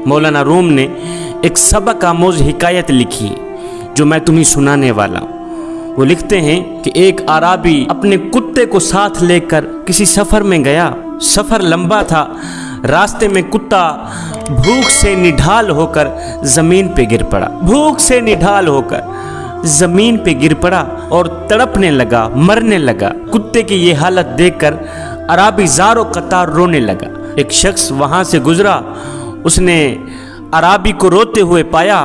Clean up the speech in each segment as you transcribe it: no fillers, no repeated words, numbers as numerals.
मौलाना room ने एक सबक आमोज हिकायत लिखी जो मैं तुम्हें सुनाने वाला हूँ। वो लिखते हैं कि एक आराबी अपने कुत्ते को साथ लेकर किसी सफ़र में गया। सफ़र लंबा था। रास्ते में कुत्ता भूख से निढाल होकर ज़मीन पे गिर पड़ा। भूख से निढाल होकर ज़मीन पे गिर पड़ा और तड़पने लगा, मरने लगा। कुत्ते की ये हालत देखकर अराबी ज़ारो कतार रोने लगा। एक शख्स वहाँ से गुजरा। उसने अराबी को रोते हुए पाया,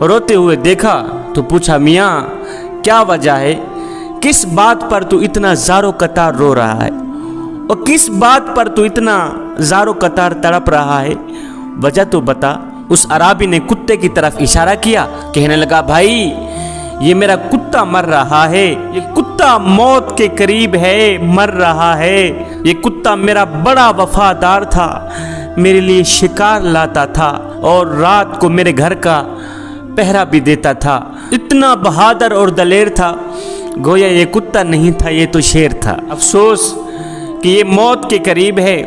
रोते हुए देखा तो पूछा, मियाँ क्या वजह है, किस बात पर तू इतना ज़ारो कतार रो रहा है और किस बात पर तू इतना ज़ारो कतार तड़प रहा है, वजह तो बता। उस अराबी ने कुत्ते की तरफ इशारा किया, कहने लगा, भाई ये मेरा कुत्ता मर रहा है, ये कुत्ता मौत के करीब है, मर रहा है। ये कुत्ता मेरा बड़ा वफादार था, मेरे लिए शिकार लाता था और रात को मेरे घर का पहरा भी देता था। इतना बहादुर और दलेर था, गोया ये कुत्ता नहीं था, ये तो शेर था। अफसोस कि ये मौत के करीब है,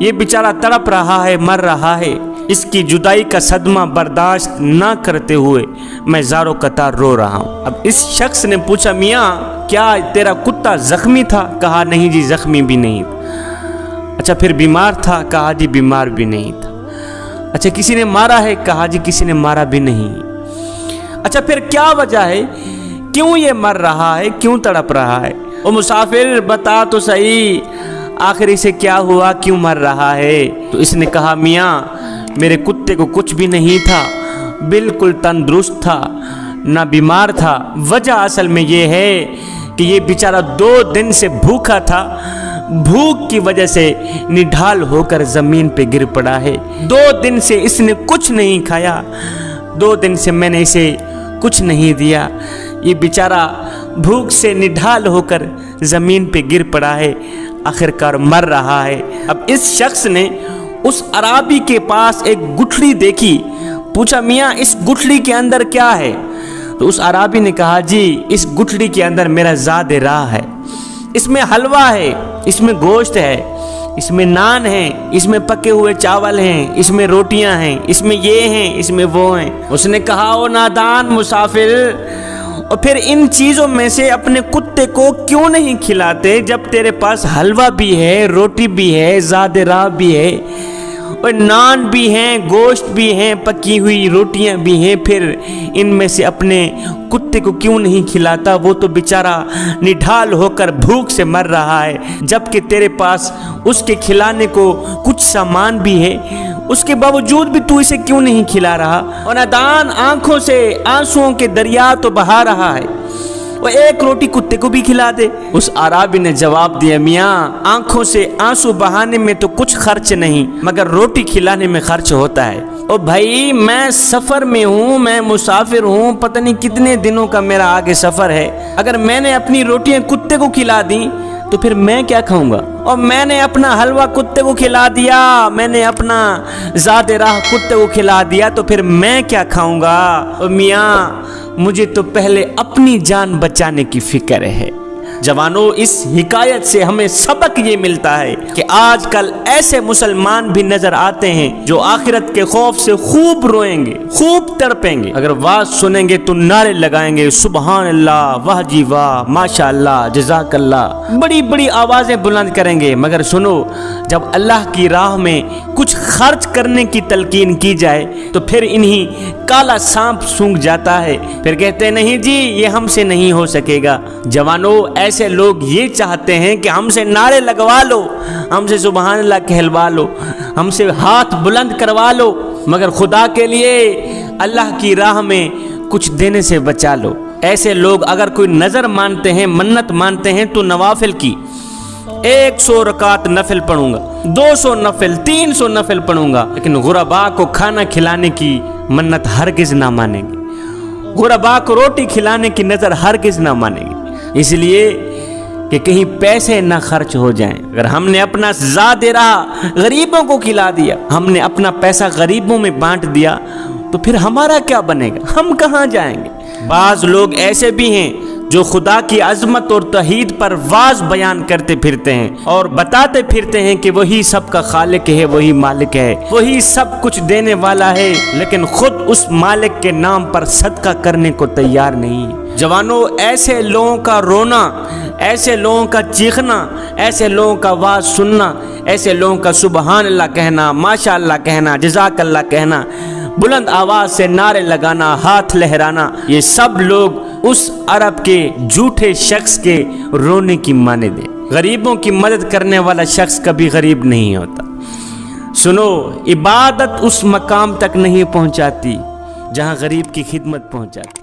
ये बेचारा तड़प रहा है, मर रहा है। इसकी जुदाई का सदमा बर्दाश्त ना करते हुए मैं ज़ारो कतार रो रहा हूँ। अब इस शख्स ने पूछा, मियाँ क्या तेरा कुत्ता ज़ख्मी था? कहा, नहीं जी, ज़ख्मी भी नहीं था। अच्छा, फिर बीमार था? कहा, जी बीमार भी नहीं था। अच्छा, किसी ने मारा है? कहा, जी किसी ने मारा भी नहीं। अच्छा, फिर क्या वजह है, क्यों ये मर रहा है, क्यों तड़प रहा है? ओ मुसाफिर, बता तो सही, आखिर इसे क्या हुआ, क्यों मर रहा है? तो इसने कहा, मियाँ मेरे कुत्ते को कुछ भी नहीं था, बिल्कुल तंदुरुस्त था, ना बीमार था। वजह असल में ये है कि ये बेचारा 2 दिन से भूखा था, भूख की वजह से निढाल होकर ज़मीन पे गिर पड़ा है। 2 दिन से इसने कुछ नहीं खाया, 2 दिन से मैंने इसे कुछ नहीं दिया। ये बेचारा भूख से निढाल होकर ज़मीन पे गिर पड़ा है, आखिरकार मर रहा है। अब इस शख्स ने उस अराबी के पास एक गुठली देखी, पूछा, मियाँ इस गुठली के अंदर क्या है? तो उस अराबी ने कहा, जी इस गुठली के अंदर मेरा ज़ाद राह है, इसमें हलवा है, इसमें गोश्त है, इसमें नान है, इसमें पके हुए चावल हैं, इसमें रोटियां हैं, इसमें ये हैं, इसमें वो हैं। उसने कहा, ओ नादान मुसाफिर, और फिर इन चीज़ों में से अपने कुत्ते को क्यों नहीं खिलाते जब तेरे पास हलवा भी है, रोटी भी है, ज़ाद राह भी है और नान भी हैं, गोश्त भी हैं, पकी हुई रोटियां भी हैं, फिर इनमें से अपने कुत्ते को क्यों नहीं खिलाता? वो तो बेचारा निढाल होकर भूख से मर रहा है, जबकि तेरे पास उसके खिलाने को कुछ सामान भी है, उसके बावजूद भी तू इसे क्यों नहीं खिला रहा? और नादान, आंखों से आंसुओं के दरिया तो बहा रहा है, वो एक रोटी कुत्ते को भी खिला दे। उस आराबी ने जवाब दिया, मियाँ आंखों से आंसू बहाने में तो कुछ खर्च नहीं, मगर रोटी खिलाने में खर्च होता है। ओ भाई, मैं सफ़र में हूँ, मैं मुसाफिर हूँ, पता नहीं कितने दिनों का मेरा आगे सफ़र है। अगर मैंने अपनी रोटियाँ कुत्ते को खिला दी तो फिर मैं क्या खाऊंगा? और मैंने अपना हलवा कुत्ते को खिला दिया, मैंने अपना ज़ाद राह कुत्ते को खिला दिया, तो फिर मैं क्या खाऊंगा? और मियाँ मुझे तो पहले अपनी जान बचाने की फिक्र है। जवानों, इस हिकायत से हमें सबक ये मिलता है कि आजकल ऐसे मुसलमान भी नजर आते हैं जो आखिरत के खौफ से खूब रोएंगे, खूब तड़पेंगे। अगर वाज सुनेंगे तो नारे लगाएंगे, सुबहान अल्लाह, वाह जी वाह, माशा अल्लाह, जज़ाकल्लाह, बड़ी बड़ी आवाजें बुलंद करेंगे। मगर सुनो, जब अल्लाह की राह में कुछ खर्च करने की तलकीन की जाए तो फिर इन्हीं काला सांप सूंघ जाता है, फिर कहते हैं नहीं जी ये हमसे नहीं हो सकेगा। जवानों, ऐसे लोग ये चाहते हैं कि हमसे नारे लगवा लो, हमसे सुबहान अल्लाह कहलवा लो, हमसे हाथ बुलंद करवा लो, मगर खुदा के लिए अल्लाह की राह में कुछ देने से बचा लो। ऐसे लोग अगर कोई नज़र मानते हैं, मन्नत मानते हैं, तो नवाफिल की 100 रकात नफिल पढ़ूंगा, 200 नफिल, 300 नफिल पढ़ूंगा, लेकिन गुरबा को खाना खिलाने की मन्नत हरगिज ना मानेंगे, गुरबा को रोटी खिलाने की नज़र हरगिज ना मानेंगे, इसलिए कि कहीं पैसे ना खर्च हो जाएं। अगर हमने अपना ज़ाद राह गरीबों को खिला दिया, हमने अपना पैसा गरीबों में बांट दिया, तो फिर हमारा क्या बनेगा? हम कहाँ जाएंगे? बाज़ लोग ऐसे भी हैं جو خدا کی عظمت اور توحید پر واضح بیان کرتے پھرتے ہیں اور بتاتے پھرتے ہیں کہ وہی سب کا خالق ہے، وہی مالک ہے، وہی سب کچھ دینے والا ہے، لیکن خود اس مالک کے نام پر صدقہ کرنے کو تیار نہیں۔ جوانوں، ایسے لوگوں کا رونا، ایسے لوگوں کا چیخنا، ایسے لوگوں کا واز سننا، ایسے لوگوں کا سبحان اللہ کہنا، ماشاء اللہ کہنا، جزاک اللہ کہنا، بلند آواز سے نعرے لگانا، ہاتھ لہرانا، یہ سب لوگ اس عرب کے جھوٹے شخص کے رونے کی مانند ہیں۔ غریبوں کی مدد کرنے والا شخص کبھی غریب نہیں ہوتا۔ سنو، عبادت اس مقام تک نہیں پہنچاتی جہاں غریب کی خدمت پہنچاتی۔